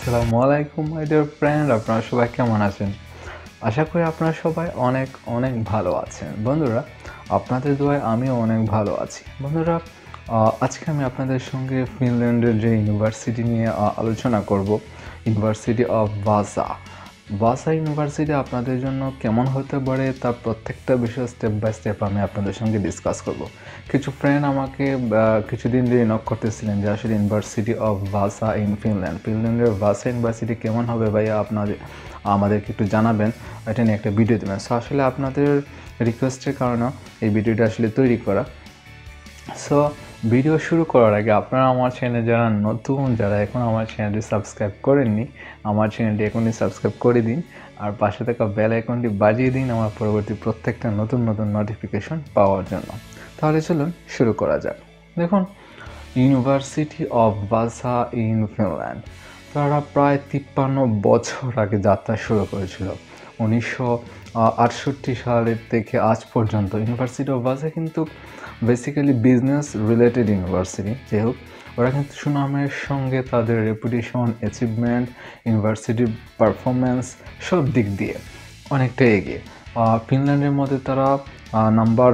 আসসালামু আলাইকুম my dear friend, আপনারা সবাই কেমন আছেন? আশা করি আপনারা সবাই অনেক অনেক ভালো আছেন। বন্ধুরা, আপনাদের দোয়ায় আমিও অনেক ভালো আছি। বন্ধুরা, আজকে আমি আপনাদের সঙ্গে ফিনল্যান্ডের যে ইউনিভার্সিটি নিয়ে আলোচনা করব, ইউনিভার্সিটি অফ ভাসা। ভাসা ইউনিভার্সিটি আপনাদের জন্য কেমন হতে পারে তার প্রত্যেকটা বিষয় স্টেপ বাই স্টেপ আমি আপনাদের সঙ্গে ডিসকাস করব। কিছু ফ্রেন্ড আমাকে কিছুদিন ধরে নক করতেছিলেন যে আসলে ইউনিভার্সিটি অফ ভাসা ইন ফিনল্যান্ডের ভাসা ইউনিভার্সিটি কেমন হবে ভাইয়া, আমাদেরকে একটু জানাবেন, এটা নিয়ে একটা ভিডিও দেবেন। সো আসলে আপনাদের রিকোয়েস্টের কারণে এই ভিডিওটা আসলে তৈরি করা। সো ভিডিও শুরু করার আগে আপনারা আমার চ্যানেলে যারা নতুন, যারা এখন আমার চ্যানেলটি সাবস্ক্রাইব করেননি, আমার চ্যানেলটি এখনই সাবস্ক্রাইব করে দিন আর পাশে থাকা বেল আইকনটি বাজিয়ে দিন আমার পরবর্তী প্রত্যেকটা নতুন নতুন নোটিফিকেশন পাওয়ার জন্য। তাহলে চলুন শুরু করা যাক। দেখুন, ইউনিভার্সিটি অফ ভাসা ইন ফিনল্যান্ড তারা প্রায় 53 বছর আগে যাত্রা শুরু করেছিল। 1968 সালের থেকে আজ পর্যন্ত ইউনিভার্সিটি অফ ভাসা কিন্তু বেসিক্যালি বিজনেস রিলেটেড ইউনিভার্সিটি। যাই হোক, ওরা কিন্তু সুনামের সঙ্গে তাদের রেপুটেশন, অ্যাচিভমেন্ট, ইউনিভার্সিটির পারফরমেন্স সব দিক দিয়ে অনেকটা এগিয়ে। ফিনল্যান্ডের মধ্যে তারা নাম্বার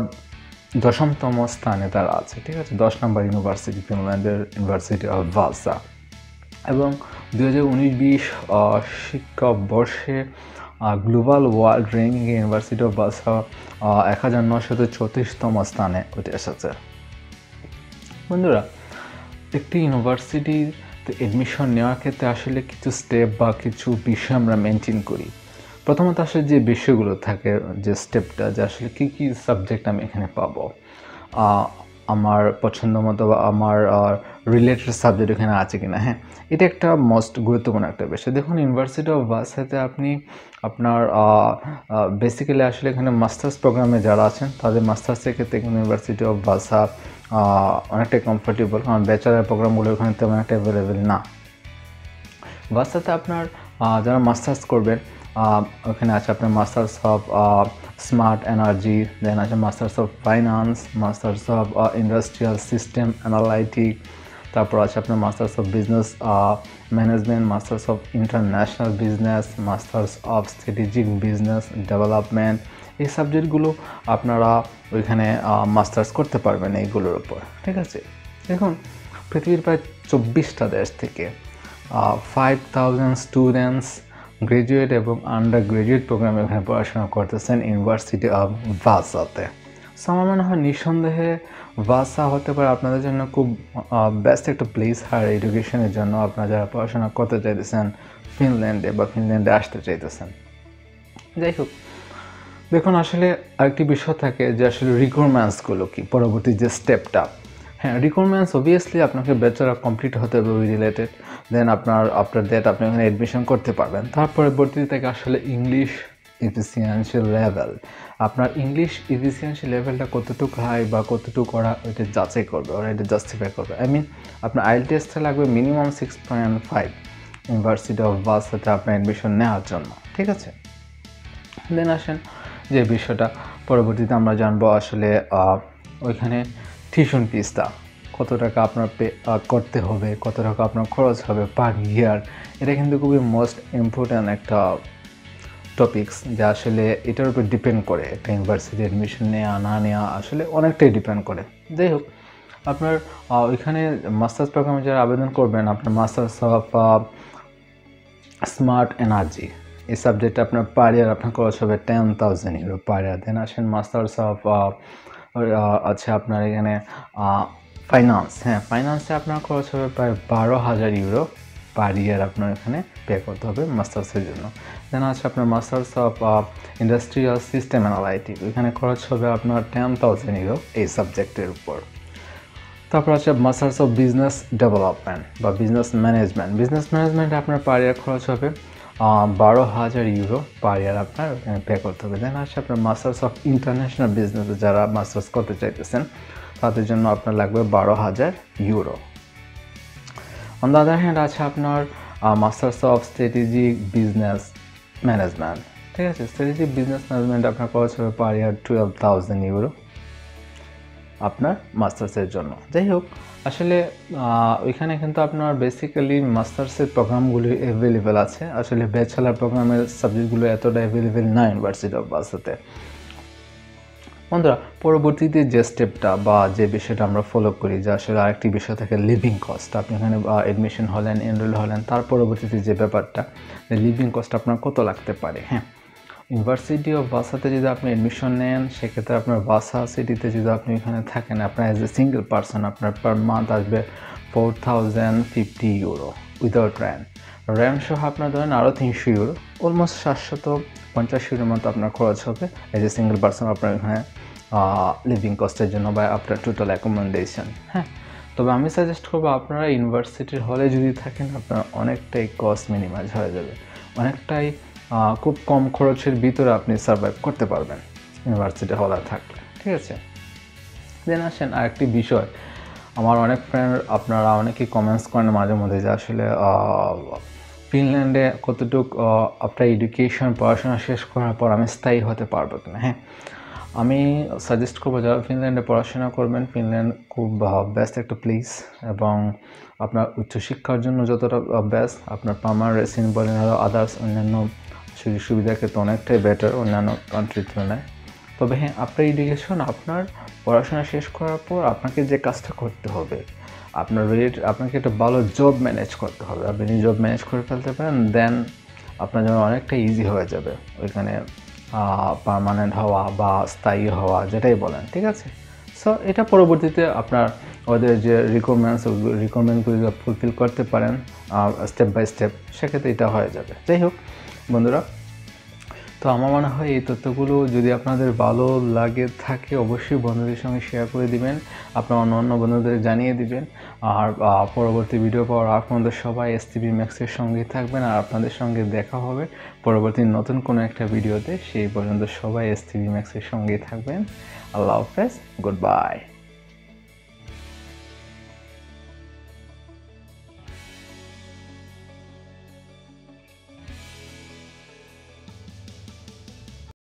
10তম স্থানে তারা আছে, ঠিক আছে? 10 নম্বর ইউনিভার্সিটি ফিনল্যান্ডের ইউনিভার্সিটি অফ ভাসা। এবং 2019-20 শিক্ষাবর্ষে গ্লোবাল ওয়ার্ল্ড র্যাঙ্কিংয়ে ইউনিভার্সিটি অফ ভাসা 1934তম স্থানে উঠে এসেছে। বন্ধুরা, একটি ইউনিভার্সিটিতে অ্যাডমিশন নেওয়ার ক্ষেত্রে আসলে কিছু স্টেপ বা কিছু বিষয় আমরা মেনটেন করি। প্রথমত আসলে যে বিষয়গুলো থাকে, যে স্টেপটা, যে আসলে কী কী সাবজেক্ট আমি এখানে পাবো, আমার পছন্দ মতো বা আমার রিলেটেড সাবজেক্ট এখানে আছে কিনা। হ্যাঁ, এটা একটা মোস্ট গুরুত্বপূর্ণ একটা বিষয়। দেখুন, ইউনিভার্সিটি অফ ভাসাতে আপনি আপনার বেসিক্যালি আসলে এখানে মাস্টার্স প্রোগ্রামে যারা আছেন তাদের মাস্টার্সের ক্ষেত্রে এখানে ইউনিভার্সিটি অফ ভাসা অনেকটাই কমফোর্টেবল, কারণ ব্যাচেলার প্রোগ্রামগুলো এখানে তেমন একটা অ্যাভেলেবেল না। ভাসাতে আপনার যারা মাস্টার্স করবেন, ওখানে আছে আপনার মাস্টার্স অফ স্মার্ট এনার্জি, দেন আছে masters of finance, masters of industrial system analytic, তারপর আছে আপনার masters of business management, masters of international business, masters of strategic business development. এই সাবজেক্টগুলো আপনারা ওইখানে মাস্টার্স করতে পারবেন এইগুলোর উপর, ঠিক আছে? দেখুন, পৃথিবীর প্রায় 24টা দেশ থেকে 5000 স্টুডেন্টস গ্রাজুয়েট এবং আন্ডার গ্রাজুয়েট প্রোগ্রামে এখানে পড়াশোনা করতেছেন ইউনিভার্সিটি অফ ভাসাতে। সো আমার মনে হয় নিঃসন্দেহে ভাসা হতে পারে আপনাদের জন্য খুব বেস্ট একটা প্লেস হায়ার এডুকেশনের জন্য, আপনারা যারা পড়াশোনা করতে চাইতেছেন ফিনল্যান্ডে বা ফিনল্যান্ডে আসতে চাইতেছেন। যাই হোক, দেখুন আসলে আরেকটি বিষয় থাকে যে আসলে রিকোয়ারমেন্টসগুলো কি, পরবর্তী যে স্টেপটা। হ্যাঁ, রিকোয়ারমেন্টস অবভিয়াসলি আপনাকে ব্যাচেলর কমপ্লিট হতে হবে ওই রিলেটেড, দেন আফটার দ্যাট আপনি ওখানে অ্যাডমিশন করতে পারবেন। তার পরবর্তীতে থেকে আসলে ইংলিশ এফিসিয়েন্সিয়াল লেভেল, আপনার ইংলিশ এফিসিয়েন্সি লেভেলটা কতটুকু হাই বা কতটুকু ওরা ওইটা যাচাই করবে, ওরা এটা জাস্টিফাই করবে। আপনার আইএলটিএসটা লাগবে মিনিমাম 6.5 ইউনিভার্সিটি অফ ভাসাতে আপনার অ্যাডমিশন নেওয়ার জন্য, ঠিক আছে? দেন আসেন যে বিষয়টা পরবর্তীতে আমরা জানবো, আসলে ওইখানে টিউশন ফিসটা কত টাকা আপনার পে করতে হবে, কত টাকা আপনার খরচ হবে পার ইয়ার। এটা কিন্তু খুবই মোস্ট ইম্পর্ট্যান্ট একটা টপিকস, যা আসলে এটার উপর ডিপেন্ড করে একটা ইউনিভার্সিটি অ্যাডমিশন নেওয়া না নেওয়া, আসলে অনেকটাই ডিপেন্ড করে। যাই হোক, আপনার ওইখানে মাস্টার্স প্রোগ্রামে যারা আবেদন করবেন, আপনার মাস্টার্স অফ স্মার্ট এনার্জি এই সাবজেক্টে আপনার পার ইয়ার আপনার খরচ হবে 10,000 ইউরো পার ইয়ার। দেন আসেন মাস্টার্স অফ আছে আপনার এখানে ফাইন্যান্স। হ্যাঁ, ফাইন্যান্সে আপনার খরচ হবে প্রায় 12,000 ইউরো পার ইয়ার, আপনার এখানে পে করতে হবে মাস্টার্সের জন্য। দেন আছে আপনার masters of industrial system analytic, এখানে খরচ হবে আপনার 10,000 ইউরো এই সাবজেক্টের উপর। তারপর আছে মাস্টার্স অফ বিজনেস ডেভেলপমেন্ট বা বিজনেস ম্যানেজমেন্ট। বিজনেস ম্যানেজমেন্টে আপনার পার ইয়ার খরচ হবে 12,000 ইউরো পার ইয়ার আপনার পে করতে হবে। দেন আসছে আপনার মাস্টার্স অফ ইন্টারন্যাশনাল বিজনেসে যারা মাস্টার্স করতে চাইতেছেন তাদের জন্য আপনার লাগবে 12,000 euro. On the other hand আছে আপনার masters of strategic business management, ঠিক আছে? স্ট্র্যাটেজিক বিজনেস ম্যানেজমেন্ট আপনার খরচ হবে পার ইয়ার 12,000 ইউরো। আপনার মাস্টার্সের জন্য। যাই হোক, আসলে ওইখানে কিন্তু আপনার বেসিক্যালি মাস্টার্সের প্রোগ্রামগুলি অ্যাভেলেবেল আছে। আসলে ব্যাচেলার প্রোগ্রামের সাবজেক্টগুলো এতটা অ্যাভেলেবেল না ইউনিভার্সিটি অফ বাসাতে। বন্ধুরা, পরবর্তীতে যে স্টেপটা বা যে বিষয়টা আমরা ফলো করি, যে আসলে আরেকটি বিষয় থাকে লিভিং কস্ট। আপনি এখানে অ্যাডমিশন হলেন, এনরোল হলেন, তার পরবর্তীতে যে ব্যাপারটা, যে লিভিং কস্ট আপনার কত লাগতে পারে। হ্যাঁ, ইউনিভার্সিটি অফ বাসাতে যদি আপনি অ্যাডমিশন নেন, সেক্ষেত্রে আপনার বাসা সিটিতে যদি আপনি এখানে থাকেন, আপনার অ্যাজ এ সিঙ্গেল পারসন আপনার পার মান্থ আসবে 4050 ইউরো উইদাউট র্যান্ট। র্যান্ট সহ আপনার ধরেন আরও 300 ইউরো, অলমোস্ট 750 ইউরোর মতো আপনার খরচ হবে অ্যাজ এ সিঙ্গেল পারসন আপনার এখানে লিভিং কস্টের জন্য বা আপনার টোটাল অ্যাকোমোডেশন। হ্যাঁ, তবে আমি সাজেস্ট করবো আপনারা ইউনিভার্সিটির হলে যদি থাকেন, আপনার অনেকটাই কস্ট মিনিমাইজ হয়ে যাবে, অনেকটাই খুব কম খরচের ভিতরে আপনি সার্ভাইভ করতে পারবেন ইউনিভার্সিটি হলে থাকলে। ঠিক আছে, দেন আসেন আরেকটি বিষয়। আমার অনেক ফ্রেন্ড, আপনারা অনেকেই কমেন্টস করেন মাঝে মধ্যে যে আসলে ফিনল্যান্ডে কতটুকু আপনার এডুকেশন পড়াশোনা শেষ করার পর আমি স্থায়ী হতে পারবো কিনা। হ্যাঁ, আমি সাজেস্ট করবো যারা ফিনল্যান্ডে পড়াশোনা করবেন, ফিনল্যান্ড খুব বেস্ট একটা প্লেস, এবং আপনার উচ্চশিক্ষার জন্য যতটা বেস্ট, আপনার পার্মানেন্ট রেসিডেন্ট বলেন আরও আদার্স অন্যান্য সুযোগ সুবিধার ক্ষেত্রে অনেকটাই বেটার অন্যান্য কান্ট্রির তুলনায়। তবে হ্যাঁ, আপনার এডুকেশন, আপনার পড়াশোনা শেষ করার পর আপনাকে যে কাজটা করতে হবে, আপনাকে একটা ভালো জব ম্যানেজ করতে হবে। আপনি জব ম্যানেজ করে ফেলতে পারেন, দেন আপনার জন্য অনেকটা ইজি হয়ে যাবে ওইখানে পার্মানেন্ট হওয়া বা স্থায়ী হওয়া, যেটাই বলেন। ঠিক আছে, সো এটা পরবর্তীতে আপনার ওদের যে রিকোয়ারমেন্টগুলি ফুলফিল করতে পারেন স্টেপ বাই স্টেপ, সেক্ষেত্রে এটা হয়ে যাবে। যাই হোক বন্ধুরা, তো আমার মনে হয় এই তথ্যগুলো যদি আপনাদের ভালো লাগে থাকে, অবশ্যই বন্ধুদের সঙ্গে শেয়ার করে দিবেন, আপনার অন্য বন্ধুদের জানিয়ে দিবেন। আর পরবর্তী ভিডিও পাওয়ার আপনাদের সবাই এসটিভি ম্যাক্সের সঙ্গেই থাকবেন, আর আপনাদের সঙ্গে দেখা হবে পরবর্তী নতুন কোনো একটা ভিডিওতে। সেই পর্যন্ত সবাই এসটিভি ম্যাক্সের সঙ্গেই থাকবেন। আল্লাহ হাফেজ, গুড বাই।